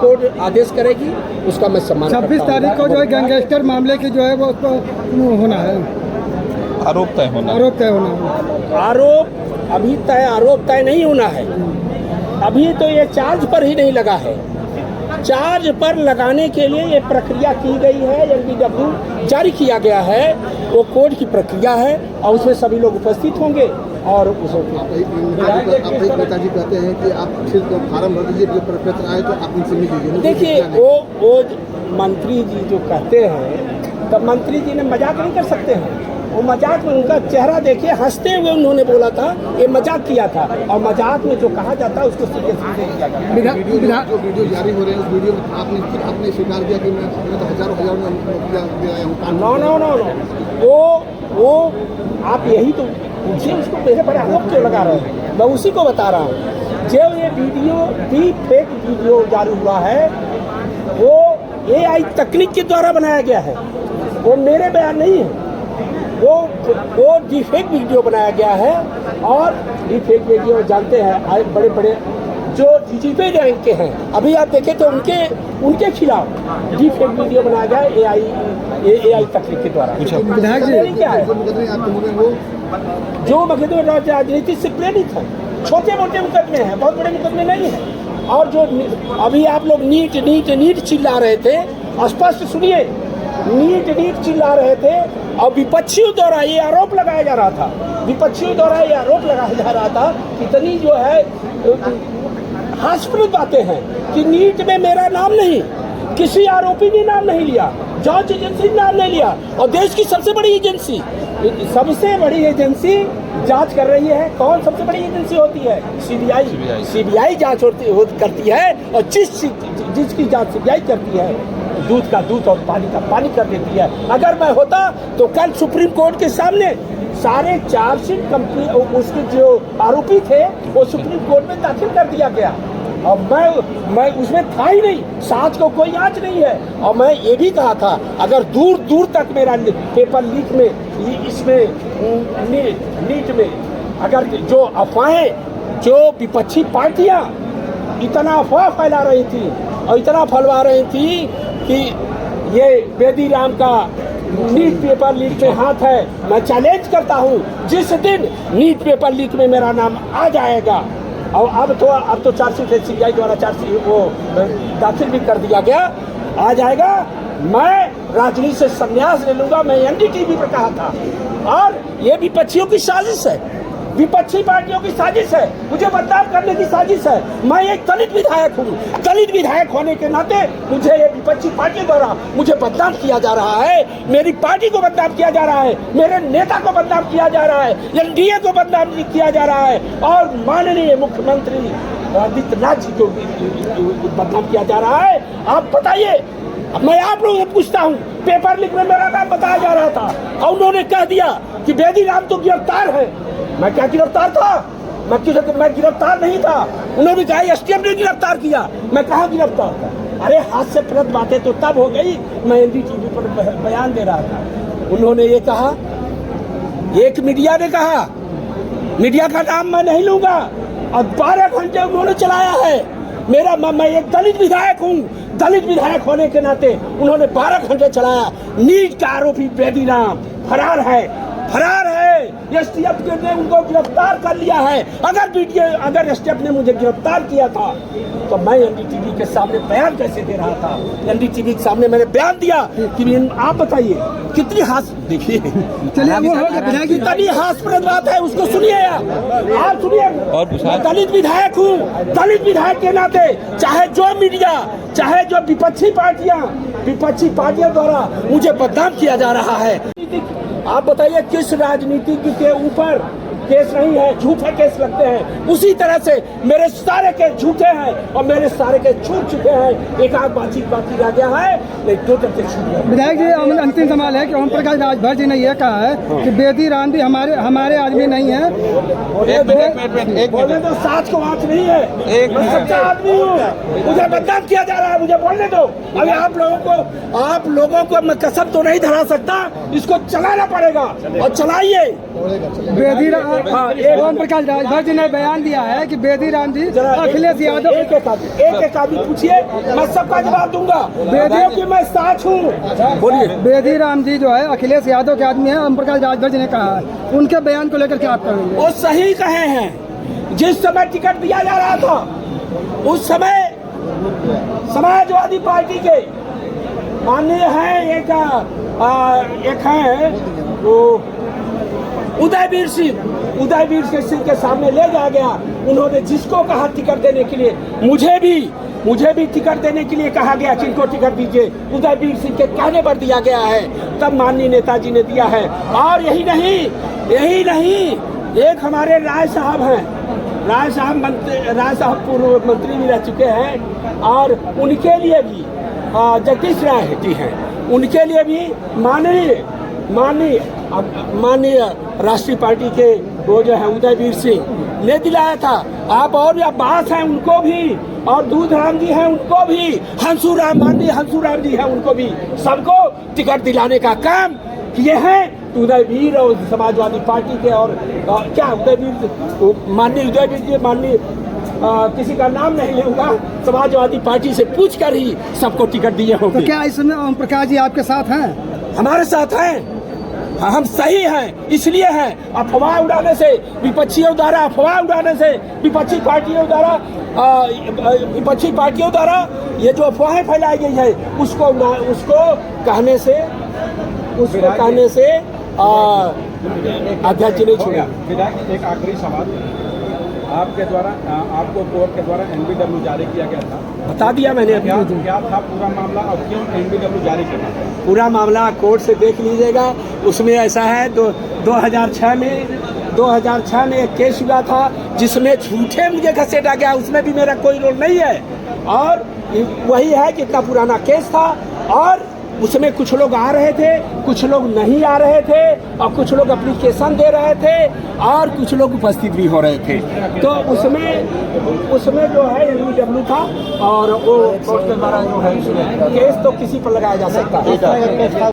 Court आदेश करेगी उसका मैं सम्मान करता हूं। 26 तारीख को जो है गैंगस्टर मामले की जो है वो उसको होना है, आरोप तय होना है। आरोप अभी तय आरोप तय नहीं होना है। अभी तो ये चार्ज पर ही नहीं लगा है। चार्ज पर लगाने के लिए ये प्रक्रिया की गई है, एलबीडब्ल्यू जारी किया गया है, वो कोर्ट की प्रक्रिया है और उसमें सभी लोग उपस्थित होंगे। और आपके पिताजी कहते हैं कि आप सिर्फ फार्म भर दीजिए, प्रश्न आए तो आप उनसे मिल लीजिए। देखिए वो मंत्री जी जो कहते हैं, तब मंत्री जी ने मजाक नहीं कर सकते हैं। वो मजाक में उनका चेहरा देखिए, हंसते हुए उन्होंने बोला था, ये मजाक किया था। और मजाक में जो कहा जाता है उसको सीरियसली नहीं लिया जाता। जो वीडियो जारी हो रहे हैं उस वीडियो में आपने स्वीकार किया कि मैं तो हजारों नो, वो आप यही तो पूछिए उसको, मेरे पर आरोप क्यों लगा रहे हैं? मैं उसी को बता रहा हूँ। जो ये वीडियो डीप फेक वीडियो जारी हुआ है वो AI तकनीक के द्वारा बनाया गया है, वो मेरे बयान नहीं है। वो डीफेक वीडियो बनाया गया है। और डीफेक वीडियो जानते हैं बड़े बड़े जो डीजीपी रैंक के हैं, अभी आप देखें तो उनके खिलाफ डीफेक वीडियो बनाया गया है AI तकनीक के द्वारा। विधायक जी क्या है जो मुकदमे राजनीति से प्रेरित है, छोटे मोटे मुकदमे हैं, बहुत बड़े मुकदमे नहीं है। और जो अभी आप लोग नीट चिल्ला रहे थे, स्पष्ट सुनिए, नीट चिल्ला रहे थे और विपक्षियों द्वारा ये आरोप लगाया जा रहा था, इतनी जो है हास्यास्पद बातें हैं कि नीट में मेरा नाम नहीं, किसी आरोपी ने नाम नहीं लिया, जांच एजेंसी ने नाम नहीं लिया। और देश की सबसे बड़ी एजेंसी जांच कर रही है। कौन सबसे बड़ी एजेंसी होती है? सीबीआई जांच करती है। और जिसकी जांच सीबीआई करती है, दूध का दूध और पानी का पानी कर देती है। अगर मैं होता तो कल सुप्रीम कोर्ट के सामने सारे चार्जशीट कंपनी उसके जो आरोपी थे वो सुप्रीम कोर्ट में दाखिल कर दिया गया। और मैं उसमें था ही नहीं, साथ को कोई आँच नहीं है। और मैं ये भी कहा था, अगर दूर दूर तक मेरा पेपर लीक में इसमें नीट में अगर जो अफवाहें, जो विपक्षी पार्टियां इतना अफवाह फैला रही थी और इतना फैलवा रही थी कि ये बेदी राम का नीट पेपर लीक में हाथ है, मैं चैलेंज करता हूं, जिस दिन नीट पेपर लीक में मेरा नाम आ जाएगा, और अब तो चार्जशीट सीबीआई द्वारा चार्जशीट वो दाखिल भी कर दिया गया, आ जाएगा, मैं राजनीति से संन्यास ले लूंगा। मैं NDTV पर कहा था। और ये विपक्षियों की साजिश है, विपक्षी पार्टियों की साजिश है, मुझे बदनाम करने की साजिश है। मैं एक दलित विधायक हूँ, दलित विधायक होने के नाते मुझे ये विपक्षी पार्टी द्वारा मुझे बदनाम किया जा रहा है, मेरी पार्टी को बदनाम किया जा रहा है, मेरे नेता को बदनाम किया जा रहा है, NDA को बदनाम किया जा रहा है, और माननीय मुख्यमंत्री आदित्यनाथ जी को बदनाम किया जा रहा है। आप बताइए, मैं आप लोगों से पूछता हूँ, पेपर लीक में मेरा नाम बताया जा रहा था और उन्होंने कह दिया कि बेदी राम तो गिरफ्तार है। मैं क्या गिरफ्तार था? मैं गिरफ्तार नहीं था। उन्होंने कहा STM ने गिरफ्तार किया, मैं कहाँ गिरफ्तार था? अरे हास्यप्रद बातें तो तब हो गई, मैं NDTV पर बयान दे रहा था। उन्होंने ये कहा, एक मीडिया ने कहा, मीडिया का नाम मैं नहीं लूंगा, और 12 घंटे उन्होंने चलाया है। मैं एक दलित विधायक हूँ, दलित विधायक होने के नाते उन्होंने 12 घंटे चलाया। नीट का आरोपी बेदी राम फरार है। STF ने उनको गिरफ्तार कर लिया है। अगर STF ने मुझे गिरफ्तार किया था तो मैं NDTV के सामने बयान कैसे दे रहा था? NDTV के सामने मैंने बयान दिया कि आप बताइए कितनी देखिए, कितनी हास्यास्पद बात है, उसको सुनिए आप सुनिए। मैं दलित विधायक हूँ, दलित विधायक के नाते चाहे जो मीडिया, चाहे जो विपक्षी पार्टियां द्वारा मुझे बदनाम किया जा रहा है। आप बताइए किस राजनीतिज्ञ के ऊपर केस नहीं है, झूठे केस लगते हैं। उसी तरह से मेरे सारे केस झूठे हैं और मेरे सारे केस छूट चुके हैं। एक आध बाकी रह गया है, लेकिन टोटल केस छूट गया। विधायक जी, अंतिम सवाल है कि ओम प्रकाश राजभर जी ने यह कहा है कि बेदी राम भी हमारे आदमी नहीं है। बोलने दो, साथ को आँच नहीं है, मैं सच्चा आदमी हूँ, मुझे बदनाम किया जा रहा है, मुझे बोलने दो। अभी आप लोगों को मैं कसम तो नहीं धरा सकता, इसको चलाना पड़ेगा और चलाइए। बेदी राम हाँ, एक ओम प्रकाश राजभर जी ने बयान दिया है कि बेदी राम जी अखिलेश यादव एक आदमी पूछिए, मैं सबका जवाब दूंगा, क्योंकि मैं साथ हूँ। बोलिए। बेदी राम जी जो है अखिलेश यादव के आदमी है, ओम प्रकाश राजभर जी ने कहा है, उनके बयान को लेकर क्या आप करेंगे? वो सही कहे हैं। जिस समय टिकट दिया जा रहा था उस समय समाजवादी पार्टी के माननीय हैं एक हैं वो उदयवीर सिंह के सामने ले जाया गया। उन्होंने जिसको कहा टिकट देने के लिए, मुझे भी टिकट देने के लिए कहा गया, किनको टिकट दीजिए, उदयवीर सिंह के कहने पर दिया गया है, तब माननीय नेताजी ने दिया है। और यही नहीं, एक हमारे राय साहब हैं, राय साहब पूर्व मंत्री भी रह चुके हैं, और उनके लिए भी जगदीश राय जी हैं, उनके लिए भी माननीय राष्ट्रीय पार्टी के वो जो है उदयवीर सिंह ने दिलाया था। आप और भी अब्बास हैं, उनको भी, और दूधराम जी हैं, उनको भी, माननीय हंसूराम जी हैं, उनको भी, सबको टिकट दिलाने का काम किए हैं उदयवीर और समाजवादी पार्टी के। और क्या माननीय उदयवीर जी, किसी का नाम नहीं लूंगा, समाजवादी पार्टी से पूछकर ही सबको टिकट दिए होंगे। तो क्या इसमें ओम प्रकाश जी आपके साथ हैं? हमारे साथ हैं, हम सही हैं, इसलिए हैं। अफवाह उड़ाने से, विपक्षियों द्वारा अफवाह उड़ाने से, विपक्षी पार्टियों द्वारा ये जो अफवाहें फैलाई गई है, उसको कहने से अध्यक्ष जी ने छोड़ा। विधायक, एक आखिरी सवाल, आपको कोर्ट के द्वारा एनबीडब्ल्यू जारी किया गया था, बता दिया मैंने। क्या था पूरा मामला और क्यों एनबीडब्ल्यू जारी किया? पूरा मामला कोर्ट से देख लीजिएगा। उसमें ऐसा है, 2006 में एक केस हुआ था जिसमें झूठे मुझे घसीटा गया, उसमें भी मेरा कोई रोल नहीं है। और वही है कि इतना पुराना केस था, और उसमें कुछ लोग आ रहे थे, कुछ लोग नहीं आ रहे थे, और कुछ लोग एप्लीकेशन दे रहे थे, और कुछ लोग उपस्थित भी हो रहे थे। तो उसमें जो है एनबीडब्ल्यू था, और वो कोर्ट के द्वारा जो है केस तो किसी पर लगाया जा सकता है।